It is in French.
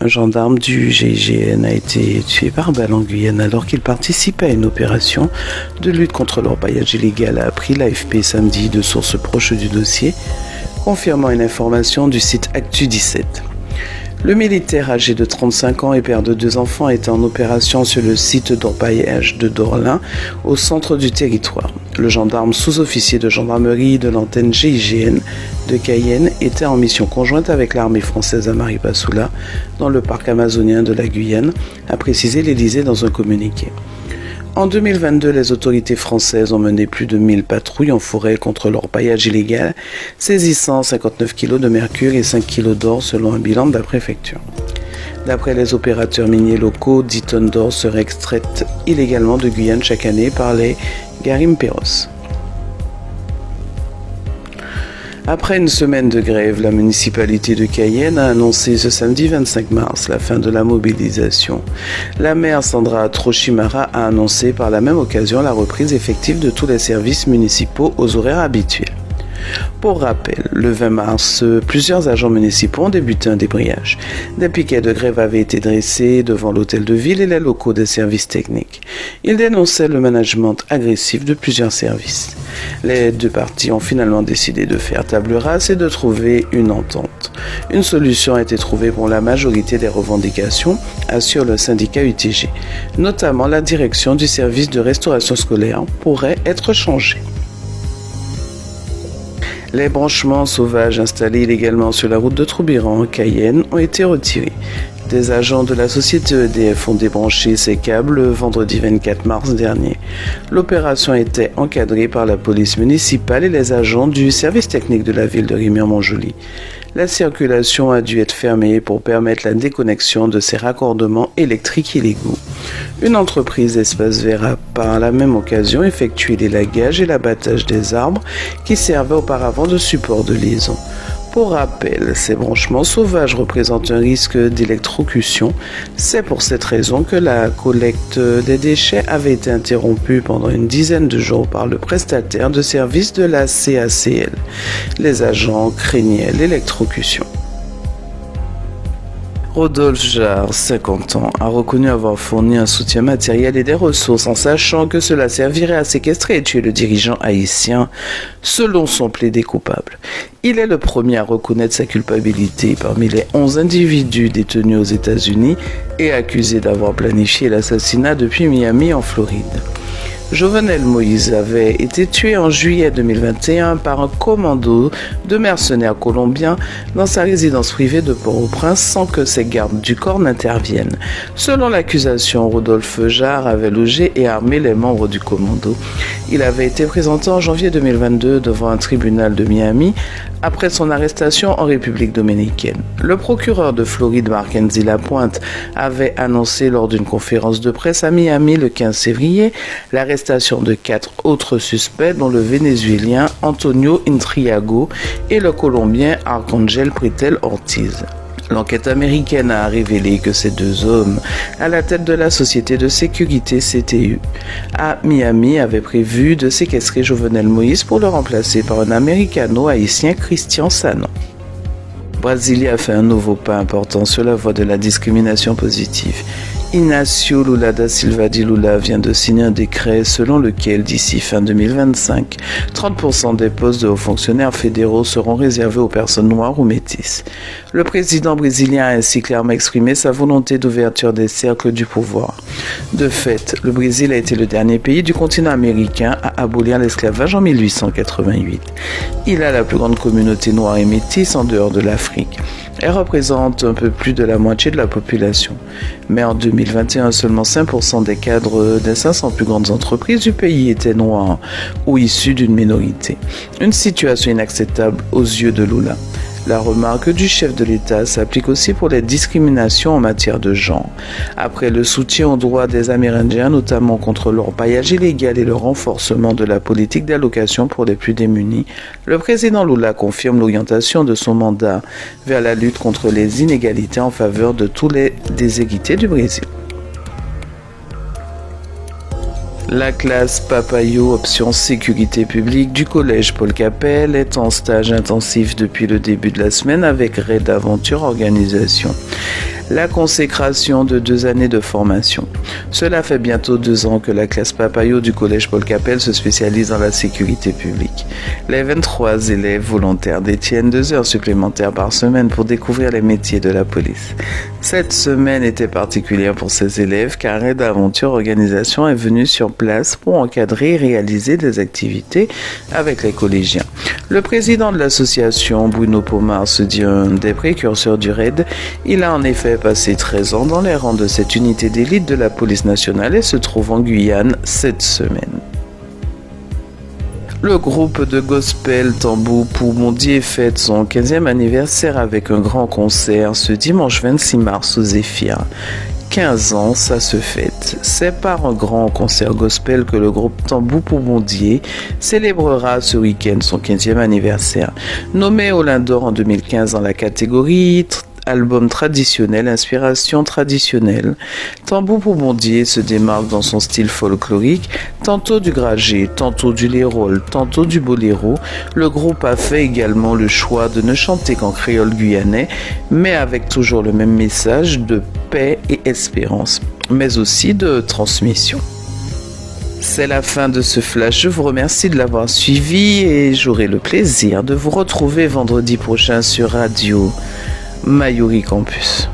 un gendarme du GIGN a été tué par balle en Guyane alors qu'il participait à une opération de lutte contre l'orpaillage illégal, a appris l'AFP samedi de sources proches du dossier, confirmant une information du site Actu 17. Le militaire âgé de 35 ans et père de 2 enfants était en opération sur le site d'orpaillage de Dorlin, au centre du territoire. Le gendarme sous-officier de gendarmerie de l'antenne GIGN de Cayenne était en mission conjointe avec l'armée française à Maripasoula, dans le parc amazonien de la Guyane, a précisé l'Élysée dans un communiqué. En 2022, les autorités françaises ont mené plus de 1000 patrouilles en forêt contre l'orpaillage illégal, saisissant 59 kg de mercure et 5 kg d'or selon un bilan de la préfecture. D'après les opérateurs miniers locaux, 10 tonnes d'or seraient extraites illégalement de Guyane chaque année par les Garimperos. Après une semaine de grève, la municipalité de Cayenne a annoncé ce samedi 25 mars la fin de la mobilisation. La maire Sandra Trochimara a annoncé par la même occasion la reprise effective de tous les services municipaux aux horaires habituels. Pour rappel, le 20 mars, plusieurs agents municipaux ont débuté un débrayage. Des piquets de grève avaient été dressés devant l'hôtel de ville et les locaux des services techniques. Ils dénonçaient le management agressif de plusieurs services. Les deux parties ont finalement décidé de faire table rase et de trouver une entente. Une solution a été trouvée pour la majorité des revendications, assure le syndicat UTG. Notamment, la direction du service de restauration scolaire pourrait être changée. Les branchements sauvages installés illégalement sur la route de Troubiran, Cayenne, ont été retirés. Des agents de la société EDF ont débranché ces câbles le vendredi 24 mars dernier. L'opération était encadrée par la police municipale et les agents du service technique de la ville de Remire-Montjoly. La circulation a dû être fermée pour permettre la déconnexion de ces raccordements électriques illégaux. Une entreprise d'espace vert a par la même occasion effectué l'élagage et l'abattage des arbres qui servaient auparavant de support de liaison. Pour rappel, ces branchements sauvages représentent un risque d'électrocution. C'est pour cette raison que la collecte des déchets avait été interrompue pendant une dizaine de jours par le prestataire de services de la CACL. Les agents craignaient l'électrocution. Rodolphe Jarre, 50 ans, a reconnu avoir fourni un soutien matériel et des ressources en sachant que cela servirait à séquestrer et tuer le dirigeant haïtien, selon son plaidé coupable. Il est le premier à reconnaître sa culpabilité parmi les 11 individus détenus aux États-Unis et accusés d'avoir planifié l'assassinat depuis Miami en Floride. Jovenel Moïse avait été tué en juillet 2021 par un commando de mercenaires colombiens dans sa résidence privée de Port-au-Prince sans que ses gardes du corps n'interviennent. Selon l'accusation, Rodolphe Jarre avait logé et armé les membres du commando. Il avait été présenté en janvier 2022 devant un tribunal de Miami après son arrestation en République dominicaine. Le procureur de Floride, Mackenzie Lapointe, avait annoncé lors d'une conférence de presse à Miami le 15 février l'arrestation de 4 autres suspects, dont le Vénézuélien Antonio Intriago et le Colombien Arcangel Pretel Ortiz. L'enquête américaine a révélé que ces 2 hommes, à la tête de la société de sécurité CTU à Miami, avaient prévu de séquestrer Jovenel Moïse pour le remplacer par un américano-haïtien, Christian Sanon. Brasilia a fait un nouveau pas important sur la voie de la discrimination positive. Inácio Lula da Silva de Lula vient de signer un décret selon lequel, d'ici fin 2025, 30% des postes de hauts fonctionnaires fédéraux seront réservés aux personnes noires ou métisses. Le président brésilien a ainsi clairement exprimé sa volonté d'ouverture des cercles du pouvoir. De fait, le Brésil a été le dernier pays du continent américain à abolir l'esclavage en 1888. Il a la plus grande communauté noire et métisse en dehors de l'Afrique. Elle représente un peu plus de la moitié de la population. Mais en 2021, seulement 5% des cadres des 500 plus grandes entreprises du pays étaient noirs ou issus d'une minorité. Une situation inacceptable aux yeux de Lula. La remarque du chef de l'État s'applique aussi pour les discriminations en matière de genre. Après le soutien aux droits des Amérindiens, notamment contre l'orpaillage illégal et le renforcement de la politique d'allocation pour les plus démunis, le président Lula confirme l'orientation de son mandat vers la lutte contre les inégalités en faveur de tous les déshérités du Brésil. La classe Papayo, option sécurité publique du collège Paul Capel, est en stage intensif depuis le début de la semaine avec Raid Aventure Organisation. la consécration de 2 années de formation. Cela fait bientôt 2 ans que la classe Papayo du collège Paul Capel se spécialise dans la sécurité publique. Les 23 élèves volontaires détiennent 2 heures supplémentaires par semaine pour découvrir les métiers de la police. Cette semaine était particulière pour ces élèves car Aide Aventure Organisation est venue sur place pour encadrer et réaliser des activités avec les collégiens. Le président de l'association, Bruno Pomar, se dit un des précurseurs du RAID. Il a en effet passé 13 ans dans les rangs de cette unité d'élite de la police nationale et se trouve en Guyane cette semaine. Le groupe de gospel Tambour pour Bondier fête son 15e anniversaire avec un grand concert ce dimanche 26 mars au Zéphyr. 15 ans, ça se fête. C'est par un grand concert gospel que le groupe Tambour pour Bondier célébrera ce week-end son 15e anniversaire. Nommé au Lion d'Or en 2015 dans la catégorie album traditionnel, inspiration traditionnelle, Tambour pour Bondier se démarque dans son style folklorique, tantôt du gragé, tantôt du lérol, tantôt du boléro. Le groupe a fait également le choix de ne chanter qu'en créole guyanais, mais avec toujours le même message de paix et espérance, mais aussi de transmission. C'est la fin de ce flash. Je vous remercie de l'avoir suivi et j'aurai le plaisir de vous retrouver vendredi prochain sur Radio Mayuri Campus.